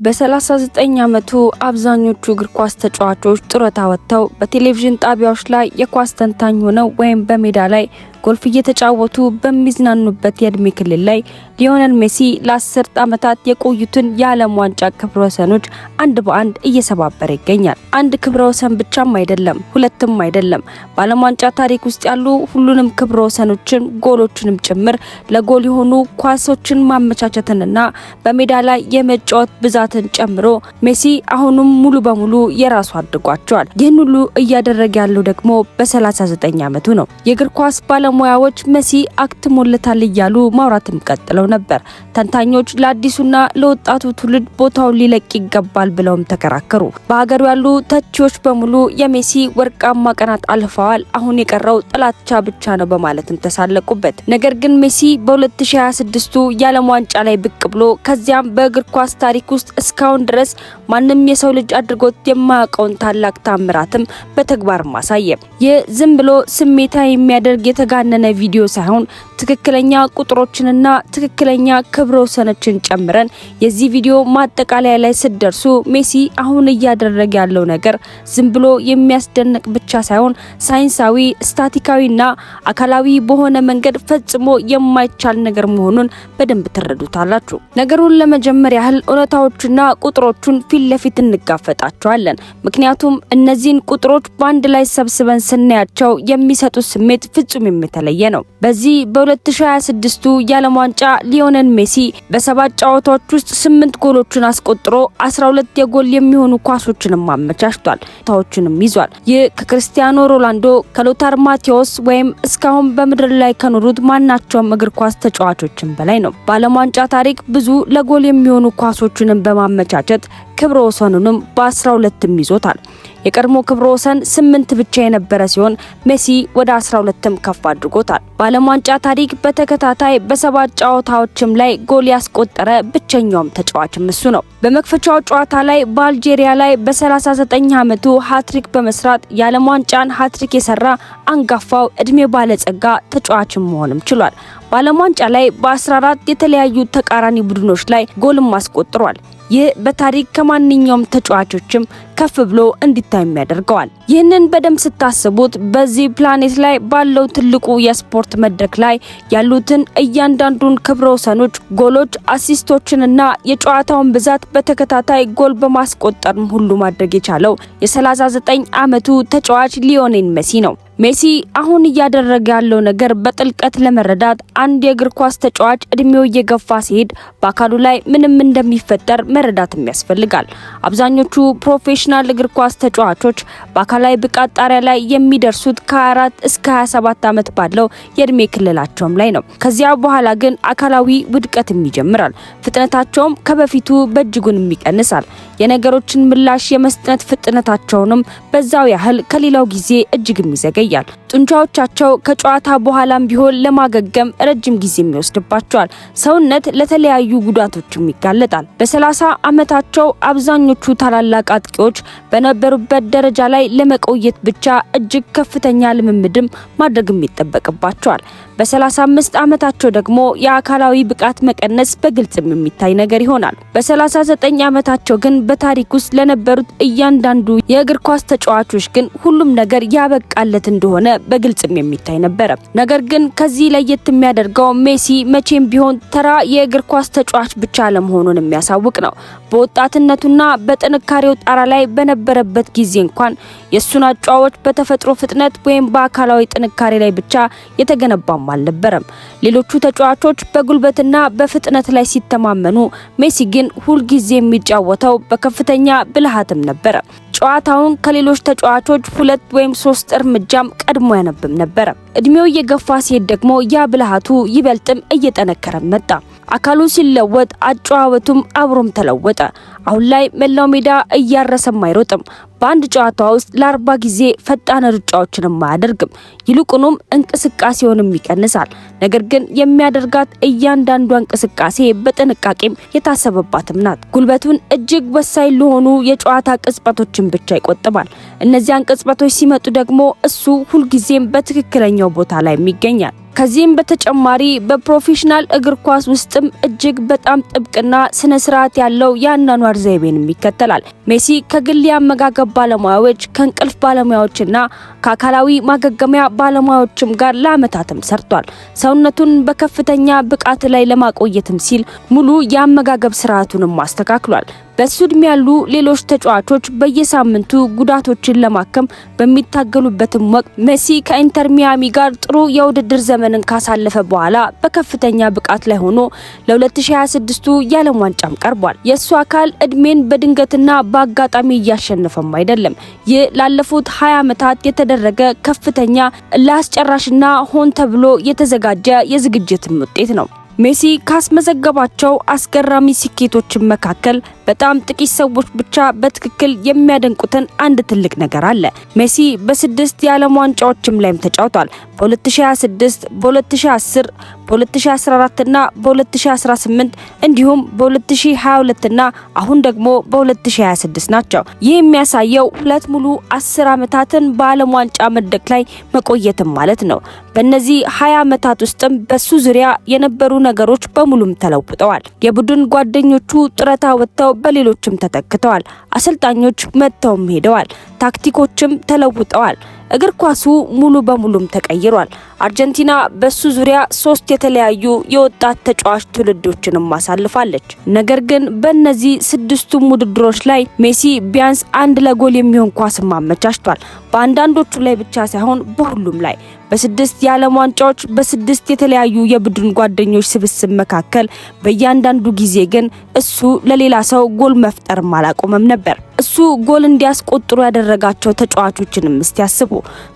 በ39 ዓመቱ አብዛኞቹ እግር ኳስ ተጫዋቾች ጡረታ ወጥተው በቴሌቪዥን ጣቢያዎች ላይ የኳስ ተንታኝ ሆነው ወይም በሜዳ ላይ ጎልፍ እየተጫወቱ በሚዝናኑበት የእድሜ ክልል ላይ ሊዮኔል ሜሲ ለ10 ዓመታት የቆዩትን የዓለም ዋንጫ ክብረ ወሰኖች አንድ በአንድ እየሰባበረ ይገኛል። አንድ ክብረ ወሰን ብቻም አይደለም፣ ሁለትም አይደለም። በዓለም ዋንጫ ታሪክ ውስጥ ያሉ ሁሉንም ክብረ ወሰኖችን ጎሎችንም ጭምር ለጎል የሆኑ ኳሶችን ማመቻቸትንና በሜዳ ላይ የመጫወት ብዛትን ጨምሮ ሜሲ አሁንም ሙሉ በሙሉ የራሱ አድርጓቸዋል። ይህን ሁሉ እያደረገ ያለው ደግሞ በ39 ዓመቱ ነው። የእግር ኳስ ባለሙያዎች ሜሲ አክትሞለታል እያሉ ማውራትም ቀጥለው ነበር። ተንታኞች ለአዲሱና ለወጣቱ ትውልድ ቦታውን ሊለቅ ይገባል ብለውም ተከራከሩ። በሀገሩ ያሉ ተቺዎች በሙሉ የሜሲ ወርቃማ ቀናት አልፈዋል፣ አሁን የቀረው ጥላቻ ብቻ ነው በማለትም ተሳለቁበት። ነገር ግን ሜሲ በ2026ቱ የዓለም ዋንጫ ላይ ብቅ ብሎ ከዚያም በእግር ኳስ ታሪክ ውስጥ እስካሁን ድረስ ማንም የሰው ልጅ አድርጎት የማያውቀውን ታላቅ ታምራትም በተግባር ማሳየ። ይህ ዝም ብሎ ስሜታ የሚያደርግ የተጋነነ ቪዲዮ ሳይሆን ትክክለኛ ቁጥሮችንና ትክክለኛ ክብረ ወሰኖችን ጨምረን የዚህ ቪዲዮ ማጠቃለያ ላይ ሲደርሱ ሜሲ አሁን እያደረገ ያለው ነገር ዝም ብሎ የሚያስደንቅ ብቻ ሳይሆን ሳይንሳዊ፣ ስታቲካዊና አካላዊ በሆነ መንገድ ፈጽሞ የማይቻል ነገር መሆኑን በደንብ ትረዱታላችሁ። ነገሩን ለመጀመር ያህል እውነታዎችና ቁጥሮቹን ፊት ለፊት እንጋፈጣቸዋለን። ምክንያቱም እነዚህን ቁጥሮች በአንድ ላይ ሰብስበን ስናያቸው የሚሰጡት ስሜት ፍጹም የተለየ ነው። በዚህ በ2026ቱ የዓለም ዋንጫ ሊዮኔል ሜሲ በ7 ጨዋታዎች ውስጥ 8 ጎሎችን አስቆጥሮ 12 የጎል የሚሆኑ ኳሶችንም አመቻችቷል፣ ታዎችንም ይዟል። ይህ ከክርስቲያኖ ሮናልዶ፣ ከሎታር ማቴዎስ ወይም እስካሁን በምድር ላይ ከኖሩት ማናቸውም እግር ኳስ ተጫዋቾችን በላይ ነው። በዓለም ዋንጫ ታሪክ ብዙ ለጎል የሚሆኑ ኳሶችንም በማመቻቸት ክብረ ወሰኑንም በ12ም ይዞታል። የቀድሞ ክብረ ወሰን 8 ብቻ የነበረ ሲሆን ሜሲ ወደ 12ም ከፍ አድርጎታል። በዓለም ዋንጫ ታሪክ በተከታታይ በ7 ጨዋታዎችም ላይ ጎል ያስቆጠረ ብቸኛውም ተጫዋችም እሱ ነው። በመክፈቻው ጨዋታ ላይ በአልጄሪያ ላይ በ39 ዓመቱ ሃትሪክ በመስራት የዓለም ዋንጫን ሃትሪክ የሰራ አንጋፋው እድሜ ባለጸጋ ተጫዋችም መሆንም ችሏል። በዓለም ዋንጫ ላይ በ14 የተለያዩ ተቃራኒ ቡድኖች ላይ ጎልም አስቆጥሯል። ይህ በታሪክ ከማንኛውም ተጫዋቾችም ከፍ ብሎ እንዲታይ ያደርገዋል። ይህንን በደንብ ስታስቡት በዚህ ፕላኔት ላይ ባለው ትልቁ የስፖርት መድረክ ላይ ያሉትን እያንዳንዱን ክብረ ወሰኖች፣ ጎሎች፣ አሲስቶችንና የጨዋታውን ብዛት በተከታታይ ጎል በማስቆጠር ሁሉ ማድረግ የቻለው የ39 ዓመቱ ተጫዋች ሊዮኔል ሜሲ ነው። ሜሲ አሁን እያደረገ ያለው ነገር በጥልቀት ለመረዳት አንድ የእግር ኳስ ተጫዋች እድሜው እየገፋ ሲሄድ በአካሉ ላይ ምንም እንደሚፈጠር መረዳትም ያስፈልጋል። አብዛኞቹ ፕሮፌሽናል እግር ኳስ ተጫዋቾች በአካላዊ ብቃት ጣሪያ ላይ የሚደርሱት ከ24 እስከ 27 ዓመት ባለው የእድሜ ክልላቸውም ላይ ነው። ከዚያ በኋላ ግን አካላዊ ውድቀትም ይጀምራል። ፍጥነታቸውም ከበፊቱ በእጅጉን ይቀንሳል። የነገሮችን ምላሽ የመስጠት ፍጥነታቸውንም በዛው ያህል ከሌላው ጊዜ እጅግም ይዘገያል። ጡንቻዎቻቸው ከጨዋታ በኋላም ቢሆን ለማገገም ረጅም ጊዜ ይወስድባቸዋል። ሰውነት ለተለያዩ ጉዳቶችም ይጋለጣል። በ30 ዓመታቸው አብዛኞቹ ታላላቅ አጥቂዎች በነበሩበት ደረጃ ላይ ለመቆየት ብቻ እጅግ ከፍተኛ ልምምድም ማድረግም ይጠበቅባቸዋል። በ35 ዓመታቸው ደግሞ የአካላዊ ብቃት መቀነስ በግልጽም የሚታይ ነገር ይሆናል። በ39 ዓመታቸው ግን በታሪክ ውስጥ ለነበሩት እያንዳንዱ የእግር ኳስ ተጫዋቾች ግን ሁሉም ነገር ያበቃለት እንደሆነ በግልጽም የሚታይ ነበር። ነገር ግን ከዚህ ለየት የሚያደርገው ሜሲ መቼም ቢሆን ተራ የእግር ኳስ ተጫዋች ብቻ አለመሆኑን የሚያሳውቅ ነው። በወጣትነቱና በጥንካሬው ጣራ ላይ በነበረበት ጊዜ እንኳን የሱን አጫዋች በተፈጥሮ ፍጥነት ወይም በአካላዊ ጥንካሬ ላይ ብቻ የተገነባም አልነበረም። ሌሎቹ ተጫዋቾች በጉልበትና በፍጥነት ላይ ሲተማመኑ፣ ሜሲ ግን ሁል ጊዜ የሚጫወተው በከፍተኛ ብልሃትም ነበር። ጨዋታውን ከሌሎች ተጫዋቾች 2 ወይም 3 እርምጃም ቀድሞ ያነብም ነበር። እድሜው እየገፋ ሲሄድ ደግሞ ያ ብልሃቱ ይበልጥም እየጠነከረ መጣ። አካሉ ሲለወጥ አጨዋወቱም አብሮም ተለወጠ። አሁን ላይ መላው ሜዳ እያረሰም አይሮጥም። በአንድ ጨዋታ ውስጥ ለ40 ጊዜ ፈጣን ሩጫዎችን አያደርግም። ይልቁንም እንቅስቃሴውንም ይቀንሳል። ነገር ግን የሚያደርጋት እያንዳንዷ እንቅስቃሴ በጥንቃቄም የታሰበባትም ናት። ጉልበቱን እጅግ ወሳኝ ለሆኑ የጨዋታ ቅጽበቶችን ብቻ ይቆጥባል። እነዚያን ቅጽበቶች ሲመጡ ደግሞ እሱ ሁልጊዜም በትክክለኛው ቦታ ላይ ይገኛል። ከዚህም በተጨማሪ በፕሮፌሽናል እግር ኳስ ውስጥም እጅግ በጣም ጥብቅና ስነ ስርዓት ያለው የአኗኗር ዘይቤን ይከተላል። ሜሲ ከግል የአመጋገብ ባለሙያዎች፣ ከእንቅልፍ ባለሙያዎችና ከአካላዊ ማገገሚያ ባለሙያዎችም ጋር ለዓመታትም ሰርቷል። ሰውነቱን በከፍተኛ ብቃት ላይ ለማቆየትም ሲል ሙሉ የአመጋገብ ስርዓቱንም አስተካክሏል። በሱ እድሜ ያሉ ሌሎች ተጫዋቾች በየሳምንቱ ጉዳቶችን ለማከም በሚታገሉበትም ወቅት ሜሲ ከኢንተር ሚያሚ ጋር ጥሩ የውድድር ዘመንን ካሳለፈ በኋላ በከፍተኛ ብቃት ላይ ሆኖ ለ2026ቱ የዓለም ዋንጫም ቀርቧል። የሱ አካል እድሜን በድንገትና በአጋጣሚ እያሸነፈም አይደለም። ይህ ላለፉት 20 ዓመታት የተደረገ ከፍተኛ ለአስጨራሽና ሆን ተብሎ የተዘጋጀ የዝግጅትም ውጤት ነው። ሜሲ ካስመዘገባቸው አስገራሚ ስኬቶች መካከል በጣም ጥቂት ሰዎች ብቻ በትክክል የሚያደንቁትን አንድ ትልቅ ነገር አለ። ሜሲ በ6 የዓለም ዋንጫዎችም ላይም ተጫውቷል። በ2026፣ በ2010፣ በ2014 እና በ2018 እንዲሁም በ2022 እና አሁን ደግሞ በ2026 ናቸው። ይህ የሚያሳየው 2 ሙሉ 10 ዓመታትን በዓለም ዋንጫ መድረክ ላይ መቆየትም ማለት ነው። በእነዚህ 20 ዓመታት ውስጥም በሱ ዙሪያ የነበሩ ነገሮች በሙሉም ተለውጠዋል። የቡድን ጓደኞቹ ጡረታ ወጥተው በሌሎችም ተተክተዋል። አሰልጣኞች መጥተውም ሄደዋል። ታክቲኮችም ተለውጠዋል። እግር ኳሱ ሙሉ በሙሉም ተቀይሯል። አርጀንቲና በሱ ዙሪያ 3 የተለያዩ የወጣት ተጫዋች ትውልዶችንም አሳልፋለች። ነገር ግን በእነዚህ 6ቱም ውድድሮች ላይ ሜሲ ቢያንስ 1 ለጎል የሚሆን ኳስም አመቻችቷል። በአንዳንዶቹ ላይ ብቻ ሳይሆን በሁሉም ላይ በ6 የዓለም ዋንጫዎች በ6 የተለያዩ የቡድን ጓደኞች ስብስብ መካከል በእያንዳንዱ ጊዜ ግን እሱ ለሌላ ሰው ጎል መፍጠርም አላቆመም ነበር። እሱ ጎል እንዲያስቆጥሩ ያደረጋቸው ተጫዋቾችንም እስቲ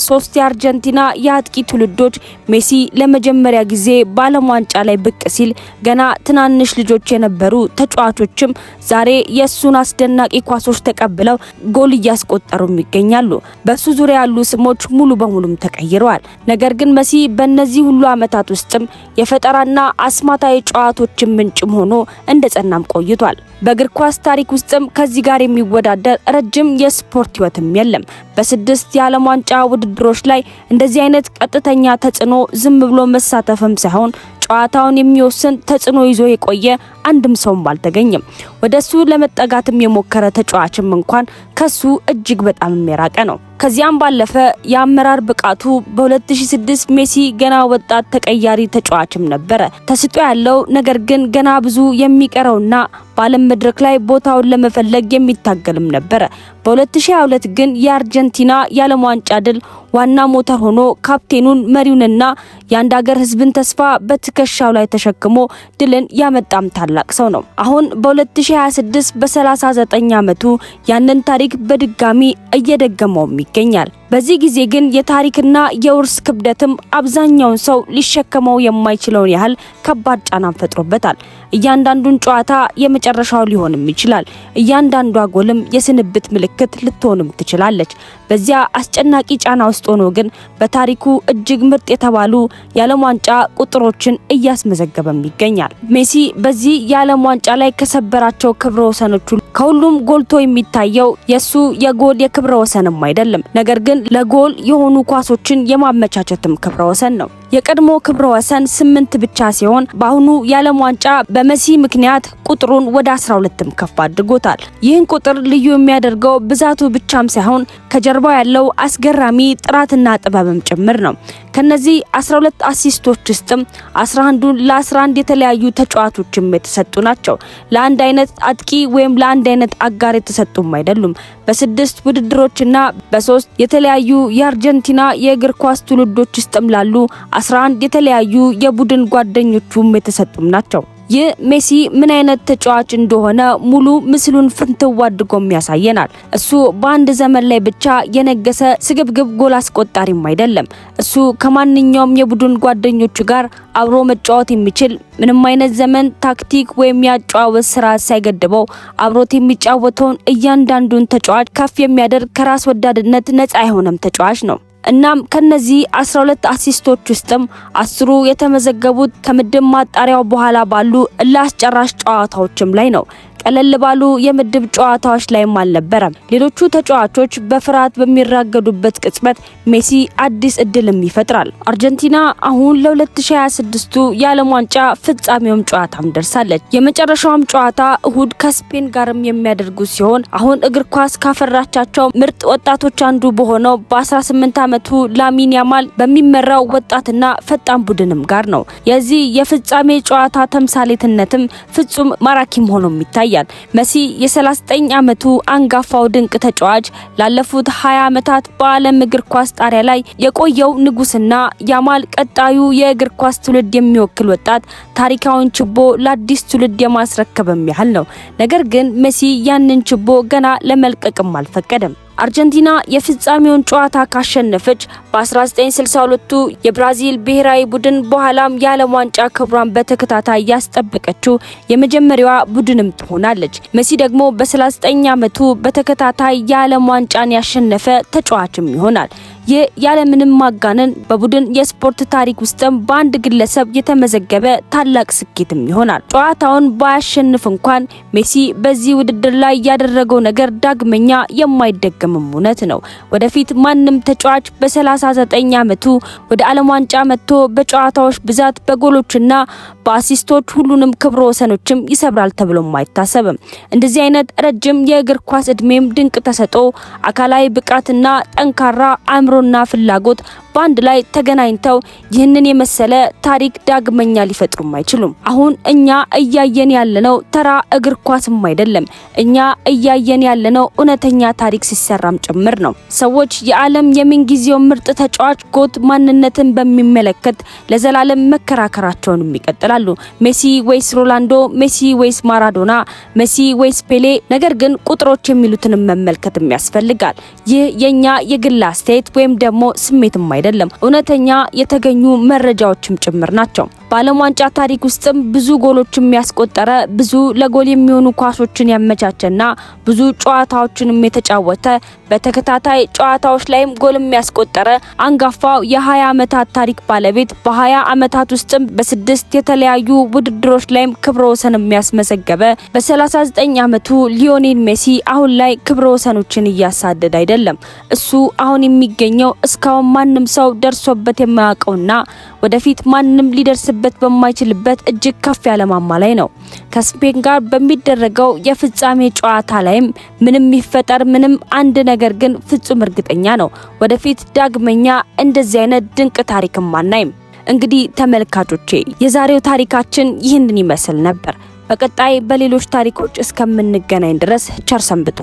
3 የአርጀንቲና የአጥቂ ትውልዶች ሜሲ ለመጀመሪያ ጊዜ በዓለም ዋንጫ ላይ ብቅ ሲል ገና ትናንሽ ልጆች የነበሩ ተጫዋቾችም ዛሬ የሱን አስደናቂ ኳሶች ተቀብለው ጎል እያስቆጠሩ ይገኛሉ። በሱ ዙሪያ ያሉ ስሞች ሙሉ በሙሉም ተቀይረዋል። ነገር ግን ሜሲ በእነዚህ ሁሉ ዓመታት ውስጥም የፈጠራና አስማታዊ ጨዋታዎችን ምንጭም ሆኖ እንደጸናም ቆይቷል። በእግር ኳስ ታሪክ ውስጥም ከዚህ ጋር የሚወዳደር ረጅም የስፖርት ህይወትም የለም። በ6 የዓለም ዋንጫ ውድድሮች ላይ እንደዚህ አይነት ቀጥተኛ ተጽዕኖ ዝም ብሎ መሳተፍም ሳይሆን ጨዋታውን የሚወስን ተጽዕኖ ይዞ የቆየ አንድም ሰውም አልተገኘም። ወደሱ ለመጠጋትም የሞከረ ተጫዋችም እንኳን ከሱ እጅግ በጣም የሚራቀ ነው። ከዚያም ባለፈ የአመራር ብቃቱ በ2006 ሜሲ ገና ወጣት ተቀያሪ ተጫዋችም ነበረ። ተስጦ ያለው ነገር ግን ገና ብዙ የሚቀረውና በዓለም መድረክ ላይ ቦታውን ለመፈለግ የሚታገልም ነበረ። በ2022 ግን የአርጀንቲና የዓለም ዋንጫ ድል ዋና ሞተር ሆኖ ካፕቴኑን መሪውንና የአንድ ሀገር ህዝብን ተስፋ በትከሻው ላይ ተሸክሞ ድልን ያመጣም ታላቅ ሰው ነው። አሁን በ2026 በ39 ዓመቱ ያንን ታሪክ በድጋሚ እየደገመውም ይገኛል። በዚህ ጊዜ ግን የታሪክና የውርስ ክብደትም አብዛኛውን ሰው ሊሸከመው የማይችለውን ያህል ከባድ ጫናን ፈጥሮበታል። እያንዳንዱን ጨዋታ የመጨረሻው ሊሆንም ይችላል። እያንዳንዷ ጎልም የስንብት ምልክት ልትሆንም ትችላለች። በዚያ አስጨናቂ ጫና ውስጥ ሆኖ ግን በታሪኩ እጅግ ምርጥ የተባሉ የዓለም ዋንጫ ቁጥሮችን እያስመዘገበም ይገኛል። ሜሲ በዚህ የዓለም ዋንጫ ላይ ከሰበራቸው ክብረ ወሰኖች ከሁሉም ጎልቶ የሚታየው የሱ የጎል የክብረ ወሰንም አይደለም፣ ነገር ግን ለጎል የሆኑ ኳሶችን የማመቻቸትም ክብረ ወሰን ነው። የቀድሞ ክብረ ወሰን 8 ብቻ ሲሆን በአሁኑ የዓለም ዋንጫ በሜሲ ምክንያት ቁጥሩን ወደ 12ም ከፍ አድርጎታል። ይህን ቁጥር ልዩ የሚያደርገው ብዛቱ ብቻም ሳይሆን ከጀርባው ያለው አስገራሚ ጥራትና ጥበብም ጭምር ነው። ከነዚህ 12 አሲስቶች ውስጥም 11ዱን ለ11 የተለያዩ ተጫዋቾችም የተሰጡ ናቸው። ለአንድ አይነት አጥቂ ወይም ለአንድ አይነት አጋር የተሰጡም አይደሉም። በ6 ውድድሮችና በ3 የተለያዩ የአርጀንቲና የእግር ኳስ ትውልዶች ውስጥም ላሉ 11 የተለያዩ የቡድን ጓደኞቹም የተሰጡም ናቸው። ይህ ሜሲ ምን አይነት ተጫዋች እንደሆነ ሙሉ ምስሉን ፍንትው አድርጎም ያሳየናል። እሱ በአንድ ዘመን ላይ ብቻ የነገሰ ስግብግብ ጎል አስቆጣሪም አይደለም። እሱ ከማንኛውም የቡድን ጓደኞቹ ጋር አብሮ መጫወት የሚችል ምንም አይነት ዘመን ታክቲክ ወይም ያጫወት ስርዓት ሳይገድበው አብሮት የሚጫወተውን እያንዳንዱን ተጫዋች ከፍ የሚያደርግ ከራስ ወዳድነት ነፃ የሆነም ተጫዋች ነው። እናም ከነዚህ 12 አሲስቶች ውስጥም 10ሩ የተመዘገቡት ከምድብ ማጣሪያው በኋላ ባሉ አስጨራሽ ጨዋታዎችም ላይ ነው። ቀለል ባሉ የምድብ ጨዋታዎች ላይም አልነበረም። ሌሎቹ ተጫዋቾች በፍርሃት በሚራገዱበት ቅጽበት ሜሲ አዲስ እድልም ይፈጥራል። አርጀንቲና አሁን ለ2026 የዓለም ዋንጫ ፍጻሜውም ጨዋታም ደርሳለች። የመጨረሻውም ጨዋታ እሁድ ከስፔን ጋርም የሚያደርጉት ሲሆን አሁን እግር ኳስ ካፈራቻቸው ምርጥ ወጣቶች አንዱ በሆነው በ18 ዓመቱ ላሚን ያማል በሚመራው ወጣትና ፈጣን ቡድንም ጋር ነው። የዚህ የፍጻሜ ጨዋታ ተምሳሌትነትም ፍጹም ማራኪም ሆኖ ይታያል። መሲ የ39 ዓመቱ አንጋፋው ድንቅ ተጫዋች ላለፉት 20 ዓመታት በዓለም እግር ኳስ ጣሪያ ላይ የቆየው ንጉስና ያማል ቀጣዩ የእግር ኳስ ትውልድ የሚወክል ወጣት ታሪካውን ችቦ ለአዲስ ትውልድ የማስረከብም ያህል ነው። ነገር ግን መሲ ያንን ችቦ ገና ለመልቀቅም አልፈቀደም። አርጀንቲና የፍጻሜውን ጨዋታ ካሸነፈች በ1962 የብራዚል ብሔራዊ ቡድን በኋላም የዓለም ዋንጫ ክብሯን በተከታታይ ያስጠበቀችው የመጀመሪያዋ ቡድንም ትሆናለች። መሲ ደግሞ በ39 ዓመቱ በተከታታይ የዓለም ዋንጫን ያሸነፈ ተጫዋችም ይሆናል። ይህ ያለምንም ማጋነን በቡድን የስፖርት ታሪክ ውስጥም በአንድ ግለሰብ የተመዘገበ ታላቅ ስኬትም ይሆናል። ጨዋታውን ባያሸንፍ እንኳን ሜሲ በዚህ ውድድር ላይ ያደረገው ነገር ዳግመኛ የማይደገምም እውነት ነው። ወደፊት ማንም ተጫዋች በ39 ዓመቱ ወደ ዓለም ዋንጫ መጥቶ በጨዋታዎች ብዛት በጎሎችና በአሲስቶች ሁሉንም ክብረ ወሰኖችም ይሰብራል ተብሎም አይታሰብም። እንደዚህ አይነት ረጅም የእግር ኳስ እድሜም ድንቅ ተሰጥኦ፣ አካላዊ ብቃትና ጠንካራ አእምሮና ፍላጎት በአንድ ላይ ተገናኝተው ይህንን የመሰለ ታሪክ ዳግመኛ ሊፈጥሩም አይችሉም። አሁን እኛ እያየን ያለነው ተራ እግር ኳስም አይደለም። እኛ እያየን ያለነው እውነተኛ ታሪክ ሲሰራም ጭምር ነው። ሰዎች የዓለም የምንጊዜው ምርጥ ተጫዋች ጎት ማንነትን በሚመለከት ለዘላለም መከራከራቸውን ይቀጥላሉ። ሜሲ ወይስ ሮናልዶ፣ ሜሲ ወይስ ማራዶና፣ ሜሲ ወይስ ፔሌ? ነገር ግን ቁጥሮች የሚሉትን መመልከትም ያስፈልጋል። ይህ የኛ የግል አስተያየት ወይም ደግሞ ስሜትም አይደለም፣ እውነተኛ የተገኙ መረጃዎችም ጭምር ናቸው። በዓለም ዋንጫ ታሪክ ውስጥም ብዙ ጎሎችን ያስቆጠረ፣ ብዙ ለጎል የሚሆኑ ኳሶችን ያመቻቸና ብዙ ጨዋታዎችንም የተጫወተ፣ በተከታታይ ጨዋታዎች ላይም ጎል ያስቆጠረ አንጋፋው የ20 ዓመታት ታሪክ ባለቤት፣ በ20 ዓመታት ውስጥም በ6 የተለያዩ ውድድሮች ላይም ክብረ ወሰን የሚያስመዘገበ፣ በ39 ዓመቱ ሊዮኔል ሜሲ አሁን ላይ ክብረ ወሰኖችን እያሳደደ አይደለም። እሱ አሁን የሚገኘው እስካሁን ማንም ሰው ደርሶበት የማያውቀውና ወደፊት ማንም ሊደርስበት በማይችልበት እጅግ ከፍ ያለ ማማ ላይ ነው። ከስፔን ጋር በሚደረገው የፍጻሜ ጨዋታ ላይም ምንም ይፈጠር ምንም፣ አንድ ነገር ግን ፍጹም እርግጠኛ ነው፣ ወደፊት ዳግመኛ እንደዚህ አይነት ድንቅ ታሪክም አናይም። እንግዲህ ተመልካቾቼ የዛሬው ታሪካችን ይህንን ይመስል ነበር። በቀጣይ በሌሎች ታሪኮች እስከምንገናኝ ድረስ ቸር ሰንብቱ።